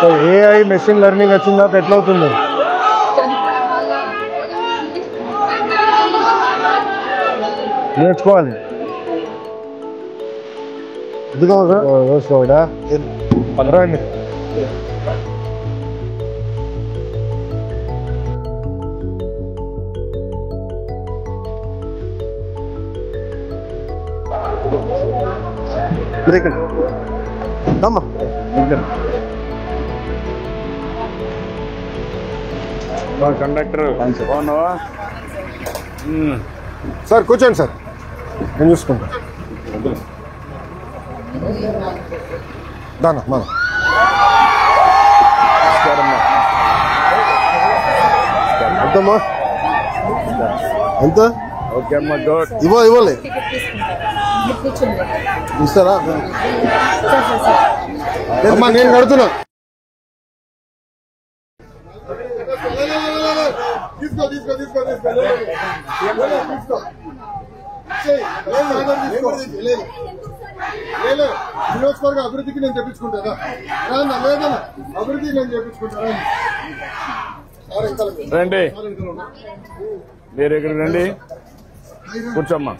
So AI machine learning వచ్చిన తర్వాత ఎట్లా అవుతుంది? నేర్చుకోవాలి. ఇదిగో చూసుకోడా రండి. కండక్టర్ బాగున్నావా సార్? కూర్చోండి సార్, నేను చూసుకుంటా. దానా మన ఎంతమ్మా? ఎంత? ఓకే అమ్మా, గుడ్. ఇవ్వాలి ఇస్తారా అమ్మా? నేను కడుతున్నా. నియోజకవర్గ అభివృద్ధికి నేను చెప్పించుకుంటారా? లేదన్నా, అభివృద్ధికి నేను చెప్పించుకుంటారా? రండి, మీరు ఇక్కడ రండి, కూర్చోమ్మా.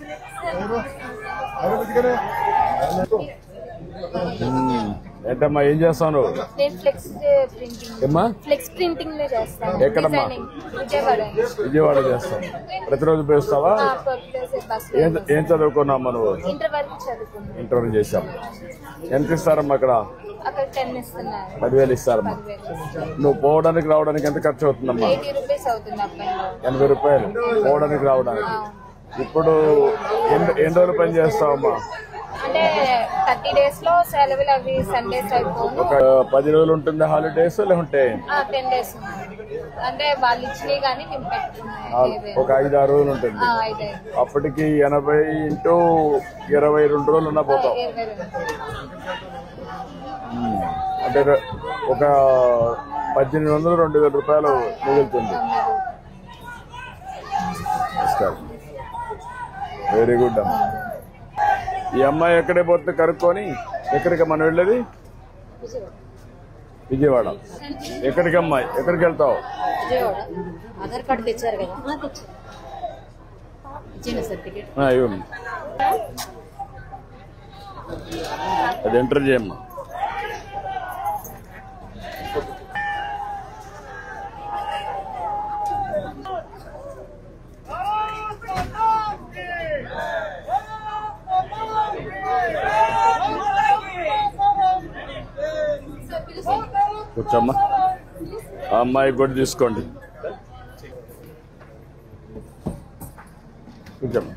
ఏంటమ్మా, ఏం చేస్తాను? ఎక్కడమ్మా? విజయవాడ చేస్తాను. ప్రతిరోజు పేస్తావా? ఏం చదువుకున్నామ్మా నువ్వు? ఇంటర్ చేసావు. ఎంత ఇస్తారమ్మా అక్కడ? 10,000 ఇస్తారమ్మా. నువ్వు పోవడానికి రావడానికి ఎంత ఖర్చు అవుతుందమ్మా? 80 రూపాయలు పోవడానికి రావడానికి. ఇప్పుడు ఎన్ని రోజులు పని చేస్తావమ్మా? అంటే 30 days లో సెలవులు అవి సండేస్ అయిపోయి ఒక 10 రోజులు ఉంటుంది హాలిడేస్, లేకుంటే 10 days అంటే వాళ్ళు ఇచ్చినవి కానీ మేము పెట్టుకున్నాం. ఒక 5-6 రోజులు ఉంటుంది. అప్పటికి 80 into 22 రోజులు ఉన్నా పోతాం. అంటే ఒక 1,800 2,000 రూపాయలు మిగులుతుంది. వెరీ గుడ్ అమ్మా. ఈ అమ్మాయి ఎక్కడే పోతే కనుక్కొని, ఎక్కడికి మనం వెళ్ళేది? విజయవాడ. ఎక్కడికి అమ్మాయి, ఎక్కడికి వెళ్తావు? ఆధార్ కార్డు తెచ్చారు కదా, అది ఎంటర్ చేయమ్మా. కూర్చోమ్మా. ఆ అమ్మాయి కూడా తీసుకోండి, కూర్చోమ్మా.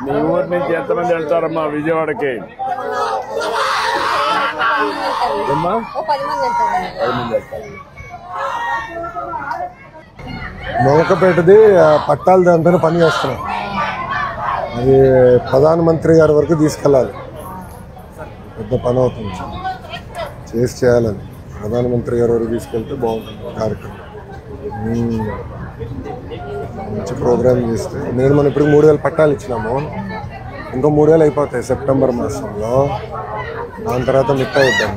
మీ ఊరి నుంచి ఎంతమంది వెళ్తారమ్మా విజయవాడకి? 10 మంది వెళ్తారు. మొలకపేటది పట్టాలు దాంతో పని చేస్తున్నాం. అది ప్రధానమంత్రి గారి వరకు తీసుకెళ్ళాలి. పెద్ద పని అవుతుంది, చేయాలని. ప్రధానమంత్రి గారి వరకు తీసుకెళ్తే బాగుంటుంది కార్యక్రమం. మంచి ప్రోగ్రామ్ చేస్తే నేను మనం ఇప్పుడు 3,000 పట్టాలు ఇచ్చినాము. ఇంకో 3,000 అయిపోతాయి సెప్టెంబర్ మాసంలో. దాని తర్వాత మిగతా ఇద్దాం.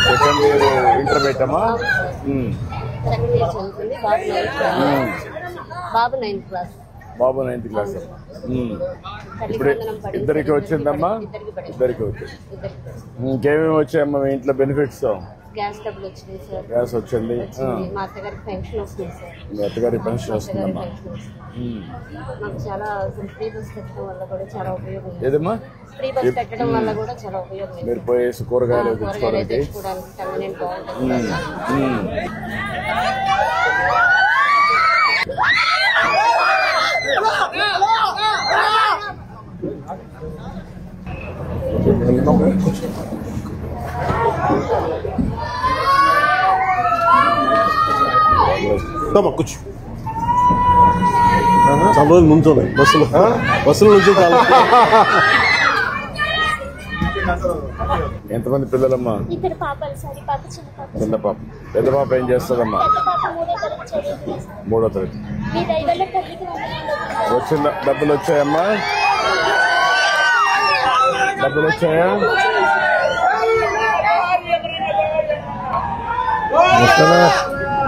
సెకండ్ ఇయర్ ఇంటర్ పెట్టామా? బాబు 9th క్లాస్. ఇప్పుడు ఇద్దరికి వచ్చిందమ్మా? ఇద్దరికి వచ్చింది. ఇంకేమేమి వచ్చాయమ్మా మీ ఇంట్లో బెనిఫిట్స్? గ్యాస్ డబ్బులు వచ్చినాయి సార్. గ్యాస్ వచ్చింది. మా అత్తగారికి పెన్షన్ వస్తుంది సార్. మీ అత్తగారికి పెన్షన్ వస్తుందమ్మా. మాకు చాలా ఫ్రీ బస్ పెట్టడం వల్ల కూడా చాలా ఉపయోగం. ఏదమ్మా? ఫ్రీ బస్ పెట్టడం వల్ల కూడా చాలా ఉపయోగం. మీరు పోయేసి కూరగాయలు తెచ్చుకోవడానికి కూర్చో చాలా రోజులు నుంచోలే బస్సులో నుంచి చాలా. ఎంతమంది పిల్లలమ్మా? ఇద్దరు పాపలు సార్. పాప చిన్న పాప. చిన్న పాప. పెద్ద పాప ఏం చేస్తుందమ్మా? మూడో తరగతి. వచ్చిన డబ్బులు వచ్చాయమ్మా? డబ్బులు వచ్చాయా?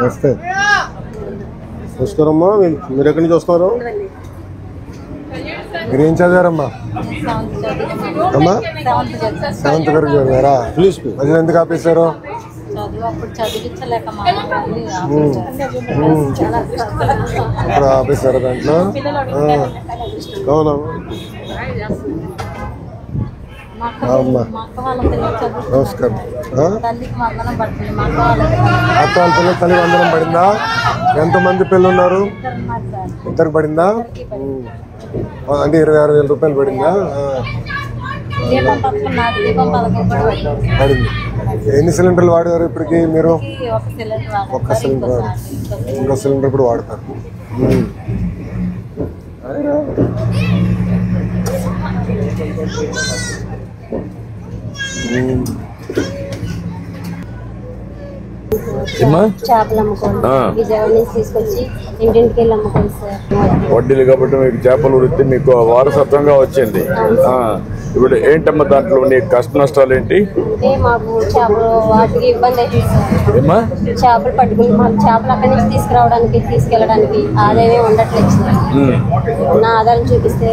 వస్తే నమస్కారమ్మా. మీరు ఎక్కడి నుంచి వస్తున్నారు? మీరు ఏం చదివారమ్మా? అమ్మా సెవెంత్ వరకు చదివారా? ప్లీజ్ మధ్యలో ఎందుకు ఆపేశారు? ఇప్పుడు ఆపేశారు దాంట్లో. అవునా? అమ్మా నమస్కారం. అక్క వాళ్ళ పిల్లలు తల్లి వందనం పడిందా? ఎంతమంది పిల్లలు ఉన్నారు? ఇద్దరికి పడిందా? అంటే 26,000 రూపాయలు పడిందా? పడింది. ఎన్ని సిలిండర్లు వాడారు ఇప్పటికి మీరు? ఒక్క సిలిండర్ వాడు. ఇంకో సిలిండర్ కూడా వాడతారు. చేపలు అమ్ముకోండి. విజయవాడ నుంచి తీసుకొచ్చి ఇంటింటికి వెళ్ళి అమ్ముకోండి సార్. వడ్డీలు కాబట్టి మీకు చేపల వృత్తి మీకు వారసత్వంగా వచ్చింది. ఇప్పుడు ఏంటమ్మా దాంట్లో నీ కష్ట నష్టాలు ఏంటి? అంటే మాకు చేపలు వాటికి ఇబ్బంది అవుతుంది సార్. చేపలు పట్టుకుని మాకు చేపలు అక్కడి నుంచి తీసుకురావడానికి తీసుకెళ్ళడానికి ఆదాయమే ఉండట్లేదు సార్. నా ఆదాయం చూపిస్తే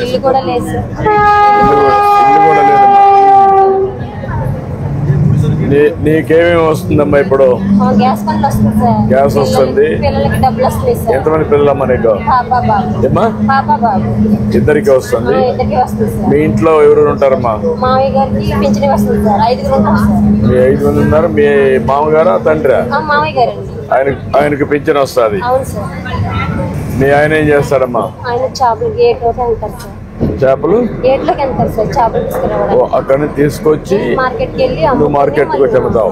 ఇల్లు కూడా లేదు సార్. నీకేమేమి వస్తుందమ్మా ఇప్పుడు? గ్యాస్ పనులు వస్తుంది సార్. గ్యాస్ వస్తుంది. పిల్లలకి డబ్బులు వస్తాయి సార్. ఎంతమంది పిల్లలమ్మా నీకు? పాప బాబు ఇద్దరికి వస్తుంది. ఇద్దరికి వస్తుంది సార్. మీ ఇంట్లో ఎవరు ఉంటారమ్మా? మామయ్య గారికి పింఛన్ వస్తుంది సార్. 5 ఉంటారు సార్. మీ 5 మంది ఉన్నారు. మీ మామగారా తండ్రా? మామయ్య గారండి. ఆయనకి పింఛన్ వస్తుంది. అవును సార్. మీ ఆయన ఏం చేస్తాడమ్మా? ఆయన చేపలు గేట్లోకి వెళ్తారు సార్. చేపలు గేట్లోకి వెళ్తారు సార్. చేపలు తీసుకురావడానికి అక్కడ నుంచి తీసుకొచ్చి మార్కెట్కి వెళ్ళి నువ్వు మార్కెట్కి వచ్చి అమ్ముతావు.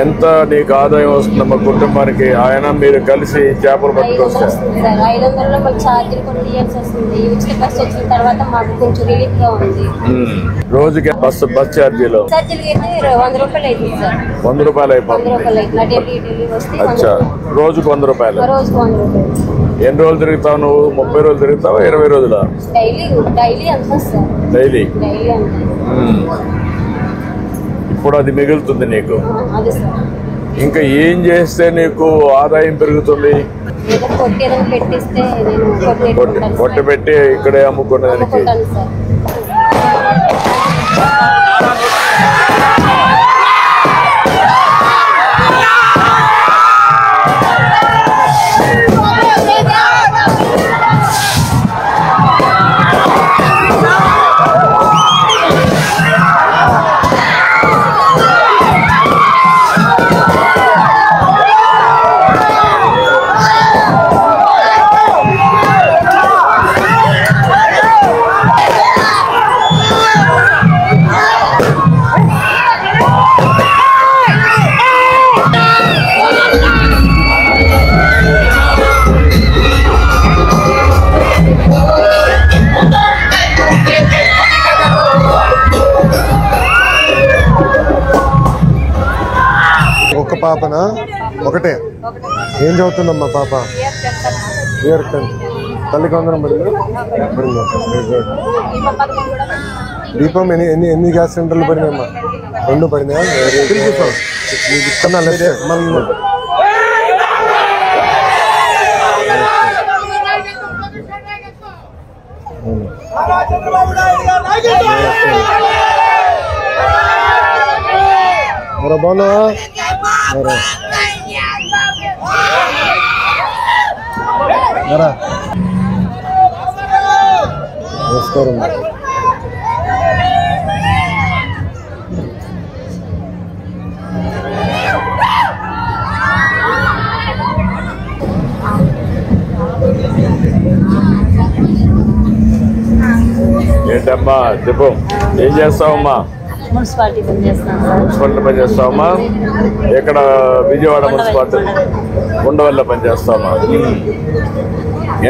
ఎంత నీకు ఆదాయం వస్తుందమ్మా కుటుంబానికి? ఆయన మీరు కలిసి చేపలు పట్టుకొస్తారు. 500లో మాకు ఛార్జీలు కొన్ని తీయాల్సి వస్తుంది. ఉచిత బస్సు వచ్చిన తర్వాత మాకు కొంచెం రిలీఫ్ గా ఉంది. రోజుకి బస్ ఛార్జీలు ఛార్జీలు అయితే 100 రూపాయలు అవుతుంది సార్. 100 రూపాయలు అయిపోతుంది. 100 రూపాయలు అవుతుంది. ఢిల్లీ వస్తే అచ్చా, రోజుకు 100 రూపాయలు. రోజుకు 100 రూపాయలు. ఎన్ని రోజులు తిరుగుతావు నువ్వు? 30 రోజులు తిరుగుతావా? 20 రోజులా? డైలీ అంతా సార్. డైలీ అంతా. ఇప్పుడు అది మిగులుతుంది నీకు. అదే సార్. ఇంకా ఏం చేస్తే నీకు ఆదాయం పెరుగుతుంది? ఏదో కొట్టి ఏదైనా పెట్టిస్తే నేను కొట్టి పెట్టి ఇక్కడే అమ్ముకునేదానికి. సార్. ఒక్క పాపనా? ఒకటే. ఏం చదువుతుందమ్మా పాప? ఇయర్ 10. తల్లికి వందనం పడిందా? దీపం ఎన్ని గ్యాస్ సిలిండర్లు పడినాయమ్మా? 2 పడినాయా? మరి బాగున్నా? నమస్కారం. ఏంటమ్మా చెప్పు, ఏం చేస్తావమ్మా? మున్సిపాలిటీ పనిచేస్తున్నాను సార్. మున్సిపాలిటీ పనిచేస్తావమ్మా? ఎక్కడ? విజయవాడ మున్సిపాలిటీ ఉండవల్ల పనిచేస్తావమ్మా?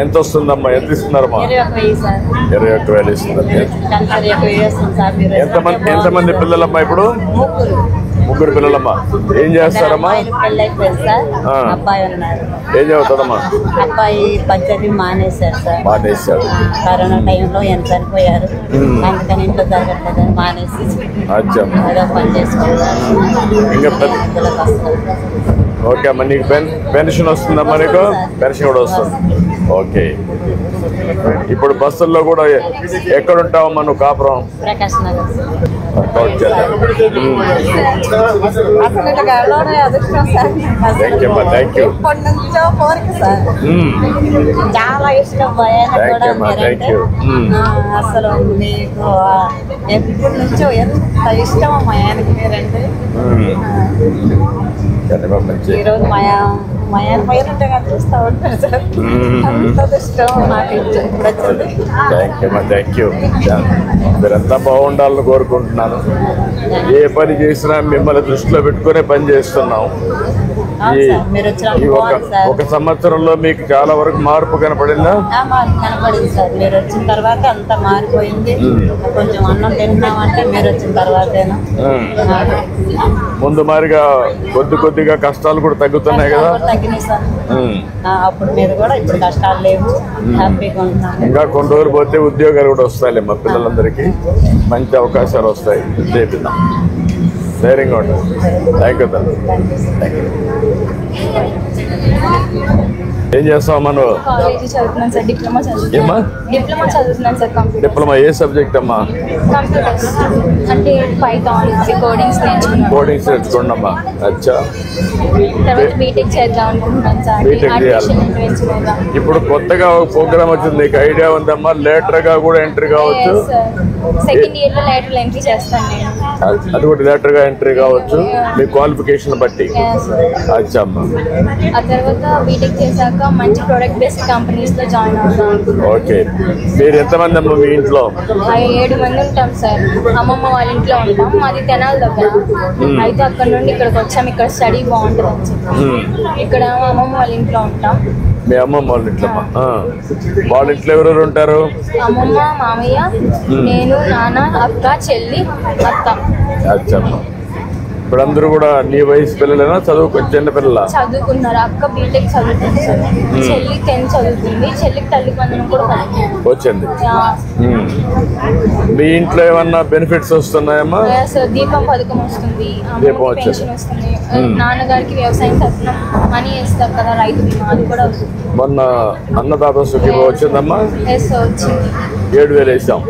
ఎంత వస్తుందమ్మా? ఎంత ఇస్తున్నారమ్మా? 21,000 సార్. 21,000 ఇస్తున్నారు. కన్సర్ 21,000 వస్తుంది సార్. మీరు ఎంతమంది పిల్లలమ్మా ఇప్పుడు? ముగ్గురు పిల్లలమ్మా. ఏం చేస్తారమ్మా? పెళ్ళి అయిపోయింది సార్. అబ్బాయి ఉన్నారు. ఏం చదువుతారమ్మా? అబ్బాయి పద్ధతి మానేశారు సార్. మానేశాడు. కరోనా టైంలో ఎంత చనిపోయారు, అందుకని ఇంట్లో జరగట్లేదని మానేసి ఏదో పని చేసుకుంటారు. ఇంకా ఓకే అమ్మా. నీకు పెన్షన్ వస్తుందమ్మా? నీకు పెన్షన్ కూడా వస్తుంది. ఓకే. ఇప్పుడు బస్సుల్లో కూడా ఎక్కడ ఉంటావమ్మా నువ్వు? కాపురం ప్రకాశ్ నగర్. Thank you. చాలా ఇష్టం అసలు మీకు ఎప్పటి నుంచో ఎంత ఇష్టం మా ఆయనకి మీరంటే. ఈరోజు మా ఆయన పైన చూస్తూ ఉంటాను సార్. అంత ఇష్టం నాకు ఇప్పుడు వచ్చింది. Thank you. మీరంతా బాగుండాలని కోరుకుంటున్నాను. ఏ పని చేసినా మిమ్మల్ని దృష్టిలో పెట్టుకునే పని చేస్తున్నాం. ఒక సంవత్సరంలో మీకు చాలా వరకు మార్పు కనపడిందా? కనపడింది సార్. మీరు వచ్చిన తర్వాత అంత మారిపోయింది. కొంచెం అన్నం తింటున్నామంటే మీరు వచ్చిన తర్వాతేనా. ముందు మారిగా కొద్దిగా కష్టాలు కూడా తగ్గుతున్నాయి కదా? తగ్గినాయి సార్. అప్పుడు మీద కూడా ఇప్పుడు కష్టాలు లేవు. హ్యాపీగా ఉంటున్నాం. ఇంకా కొన్ని రోజులు పోతే ఉద్యోగాలు కూడా వస్తాయి. మా పిల్లలందరికీ మంచి అవకాశాలు వస్తాయి. చేపిద్దాం. ధైర్యంగా ఉంటుంది. Thank you sir. Thank you. ఏం చేస్తావమ్మా నువ్వు? కాలేజీ చదువుతున్నాను సార్. డిప్లొమా చదువుతున్నాను సార్. డిప్లొమా ఏ సబ్జెక్ట్ అమ్మా? కంప్యూటర్స్ అంటే పైథాన్ కోడింగ్స్ నేర్చుకున్నాను. కోడింగ్స్ నేర్చుకోండమ్మా. అచ్చా. తర్వాత బీటెక్ చేద్దాం అనుకుంటున్నాను సార్. బీటెక్ చేయాలి. ఇప్పుడు కొత్తగా ఒక ప్రోగ్రామ్ వచ్చింది. నీకు ఐడియా ఉందమ్మా? లేటర్ గా కూడా ఎంట్రీ కావచ్చు. సెకండ్ ఇయర్ లో లేటర్ ఎంట్రీ చేస్తాను నేను. అది కూడా లేటర్ గా ఎంట్రీ కావచ్చు మీ క్వాలిఫికేషన్ బట్టి. అచ్చా అమ్మా. ఆ తర్వాత బీటెక్ చేశాక మంచి ప్రొడక్ట్ బేస్డ్ కంపెనీస్ లో జాయిన్ అవుతాం. ఓకే. మీరు ఎంతమంది అమ్మా మీ ఇంట్లో? 7 మంది ఉంటాం సార్. అమ్మమ్మ వాళ్ళ ఇంట్లో ఉంటాం. మాది తెనాలి దగ్గర. అయితే అక్కడ నుండి ఇక్కడికి వచ్చాం. ఇక్కడ స్టడీ బాగుంటుంది అని చెప్పి ఇక్కడ అమ్మమ్మ వాళ్ళ ఇంట్లో ఉంటాం. మీ అమ్మమ్మ వాళ్ళ ఇంట్లో? వాళ్ళ ఇంట్లో ఎవరెవరు ఉంటారు? అమ్మమ్మ, మామయ్య, నేను, నాన్న, అక్క, చెల్లి, అత్త. అచ్చా. ఇప్పుడు అందరూ కూడా నీ వయసు పిల్లలేనా? చిన్న పిల్లల? చదువుకున్నారు. అక్క బీటెక్ చదువుతుంది సార్. చెల్లి 10th చదువుతుంది. చెల్లికి తల్లి వందనం కూడా వచ్చింది. మీ ఇంట్లో ఏమన్నా బెనిఫిట్స్ వస్తున్నాయమ్మా? సార్ దీపం పథకం వస్తుంది. పెన్షన్ వస్తుంది. నాన్నగారికి వ్యవసాయం తరఫున మనీ వేస్తారు కదా, రైతు బీమా, అది కూడా వస్తుంది. మొన్న అన్నదాత సుఖీభ వచ్చిందమ్మా? వచ్చింది. 7,000 వేసాం.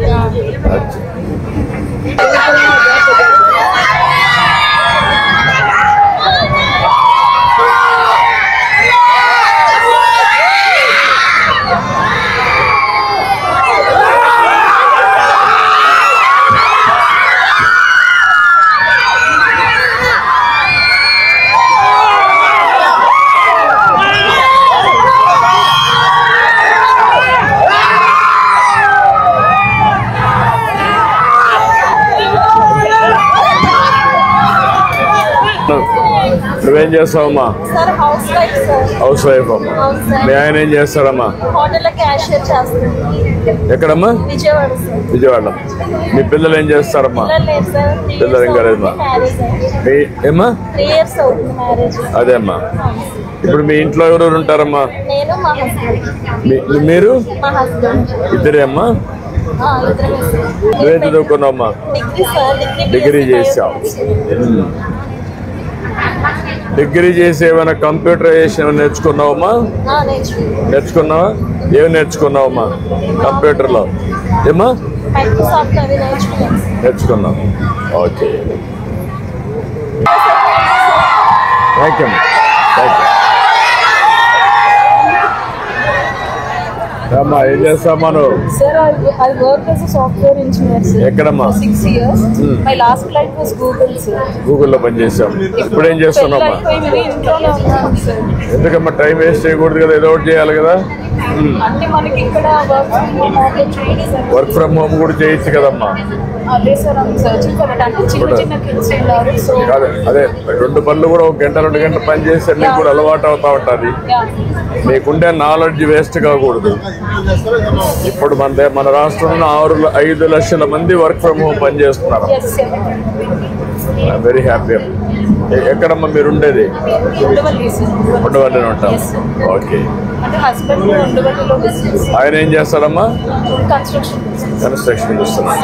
నువ్వేం చేస్తావమ్మా? హౌస్ వైఫ్ అమ్మా. మీ ఆయన ఏం చేస్తాడమ్మా? ఎక్కడమ్మా? విజయవాడ. మీ పిల్లలు ఏం చేస్తారమ్మా? పిల్లలు ఏం కాలేదమ్మా. ఏమ్మా? అదే అమ్మా. ఇప్పుడు మీ ఇంట్లో ఎవరెవరు ఉంటారమ్మా? మీరు ఇద్దరే అమ్మా? నువ్వేం చదువుకున్నావమ్మా? డిగ్రీ చేసావు. డిగ్రీ చేసి ఏమైనా కంప్యూటరైజేషన్ నేర్చుకున్నావమ్మా? నేర్చుకున్నావా? ఏమి నేర్చుకున్నావమ్మా కంప్యూటర్లో? ఏమా నేర్చుకున్నావు? Okay. Thank you. Thank you అమ్మా. ఏం చేస్తామా నువ్వు? Sir, I worked as a software engineer, sir. ఎక్కడమ్మా? 6 years. My last client was Google, sir. గూగుల్లో పనిచేసాం. ఇప్పుడు ఏం చేస్తున్నామ్మా? ఇంట్లోనే ఉన్నాను, sir. ఎందుకమ్మా టైం వేస్ట్ చేయకూడదు కదా, ఏదో ఒకటి చేయాలి కదా. అంటే మనకి ఇక్కడ వర్క్ ఫ్రమ్ హోమ్ కూడా చేయొచ్చు కదమ్మా. అదే సార్ సర్చింగ్ ఫర్ అంటే చిన్న చిన్న కిడ్స్ ఉన్నారు. సో అదే 2 పనులు కూడా 1 గంట 2 గంటలు పని చేస్తే మీకు కూడా అలవాటు అవుతా ఉంటుంది. మీకుండే నాలెడ్జ్ వేస్ట్ కాకూడదు. ఇప్పుడు మన రాష్ట్రంలో 5 లక్షల మంది వర్క్ ఫ్రమ్ హోమ్ పని చేస్తున్నారు. Very happy. ఎక్కడమ్మా మీరు ఉండేది? ఉండవల్లిలో ఉంటాం. ఓకే. ఆయన ఏం చేస్తాడమ్మా? కన్స్ట్రక్షన్ చేస్తున్నాడు.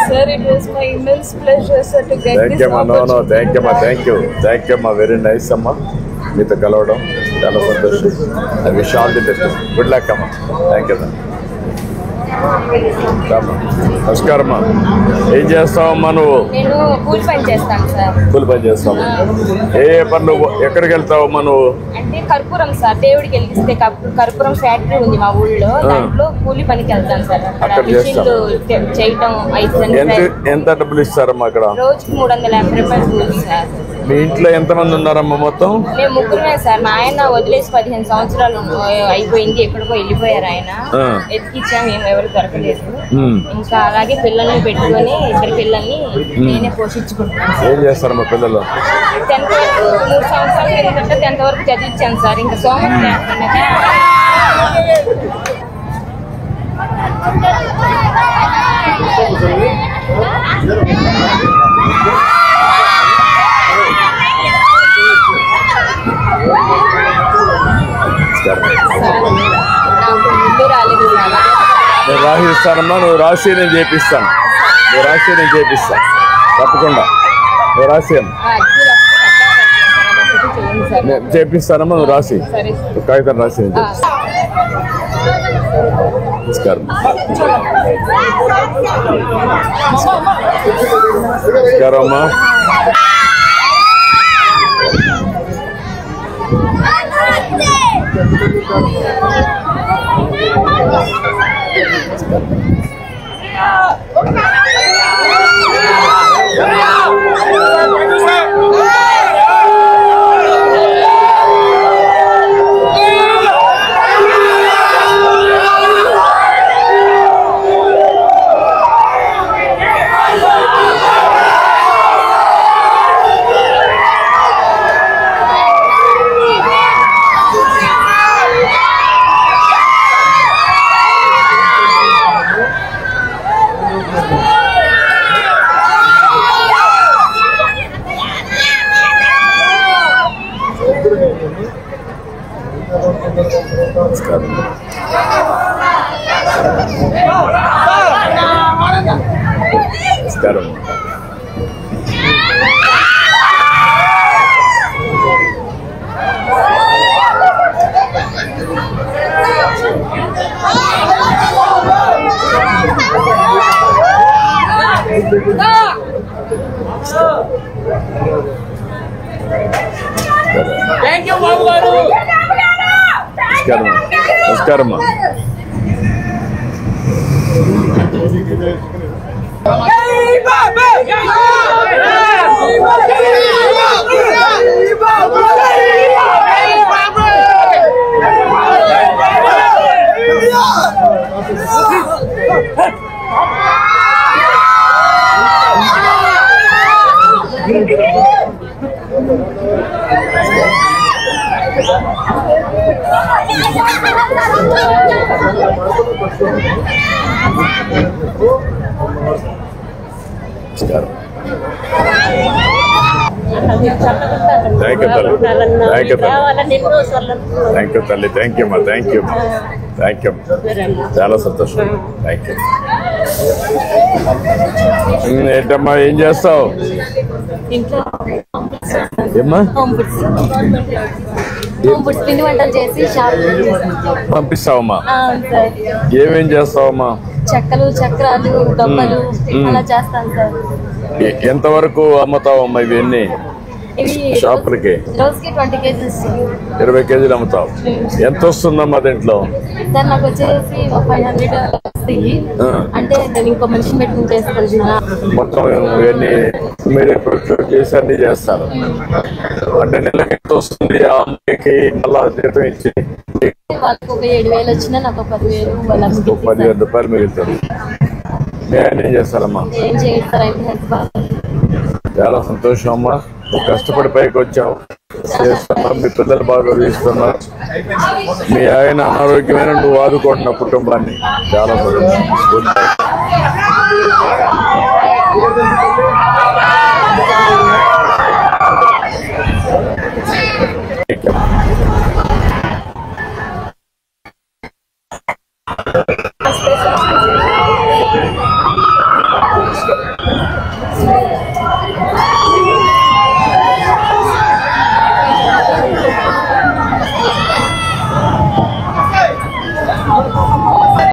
Sir, it was my immense pleasure, sir, to get Thank this you, opportunity. no, thank you, ma. Very nice, amma. మీతో కలవడం చాలా సంతోషం. I wish all the best. Good luck అమ్మా. Thank you. నమస్కారమ్మా. ఏం చేస్తావమ్మా నువ్వు? నేను కూలి పని చేస్తాను సార్. కూలి పని చేస్తావు. ఏ పనులు ఎక్కడికి వెళ్తావమ్మా నువ్వు? అంటే కర్పూరం సార్, దేవుడికి వెలిగిస్తే కర్పూరం ఫ్యాక్టరీ ఉంది మా ఊళ్ళో, దాంట్లో కూలి పనికి వెళ్తాను సార్. అక్కడ మిషన్లు చేయటం ఎంత డబ్బులు ఇస్తారమ్మా అక్కడ? రోజుకి 350 రూపాయలు కూలి సార్. మీ ఇంట్లో ఎంతమంది ఉన్నారమ్మా మొత్తం? మేము 3 సార్. మా ఆయన వదిలేసి 15 సంవత్సరాలు అయిపోయింది, ఎక్కడికో వెళ్ళిపోయారు ఆయన. ఎత్తికిచ్చాము, మేము ఎవరు దొరకలేదు. ఇంకా అలాగే పిల్లల్ని పెట్టుకొని 2 పిల్లల్ని నేనే పోషించుకుంటున్నాను. ఏం చేస్తారమ్మా పిల్లలు? 10th వరకు 3 సంవత్సరాలు ఎందుకంటే 10th వరకు చదివించాను సార్. ఇంకా సోమవారం నాకు ముందు రాలేదు. నేను రాసిస్తానమ్మా. నువ్వు రాసి నేను చేపిస్తాను. తప్పకుండా నువ్వు రాసి నేను చేపిస్తానమ్మా. నువ్వు రాసి కాగితం రాసి నేను నమస్కారం. నమస్కారం అమ్మా. నమస్కారం. నమస్కారమ్మా. థ్యాంక్ యూ తల్లి. థ్యాంక్ యూ అమ్మా. చాలా సంతోషం. Thank you. ఏంటమ్మా ఏం చేస్తావు? ఏమ్మా పిండి వంటలు చేసి పంపిస్తావమ్మా? ఏమేం చేస్తావమ్మా? చెక్కలు, చక్రాలు, దొంగలు అలా చేస్తాను సార్. ఎంతవరకు అమ్ముతావమ్మా ఇవన్నీ షాపులకి? రోజుకి 20 కేజీస్ 20 కేజీలు అమ్ముతావు. ఎంత వస్తుందమ్మా దీంట్లో? సార్ నాకు వచ్చేసి 500 వస్తాయి. అంటే నేను ఇంకో మనిషిని పెట్టుకుని చేస్తాను. మొత్తం ఇవన్నీ మీరే ప్రొక్యూర్ చేసి అన్ని చేస్తారు. అంటే నెలకి ఎంత వస్తుంది ఆ అమ్మాయికి అలా జీతం ఇచ్చి వాళ్ళకి ఒక 7,000 వచ్చినా నాకు 10,000 వాళ్ళకి 10,000 రూపాయలు మిగులుతుంది. నేను ఏం చేస్తానమ్మా? ఏం చేస్తారు అయితే హెల్త్ బాగా చాలా సంతోషం అమ్మా. నువ్వు కష్టపడి పైకి వచ్చావు, చేస్తున్నా, మీ పిల్లలు బాగా తీసుకున్నారు, మీ ఆయన ఆరోగ్యమైన నువ్వు ఆదుకుంటున్న కుటుంబాన్ని. చాలా సంతోషం.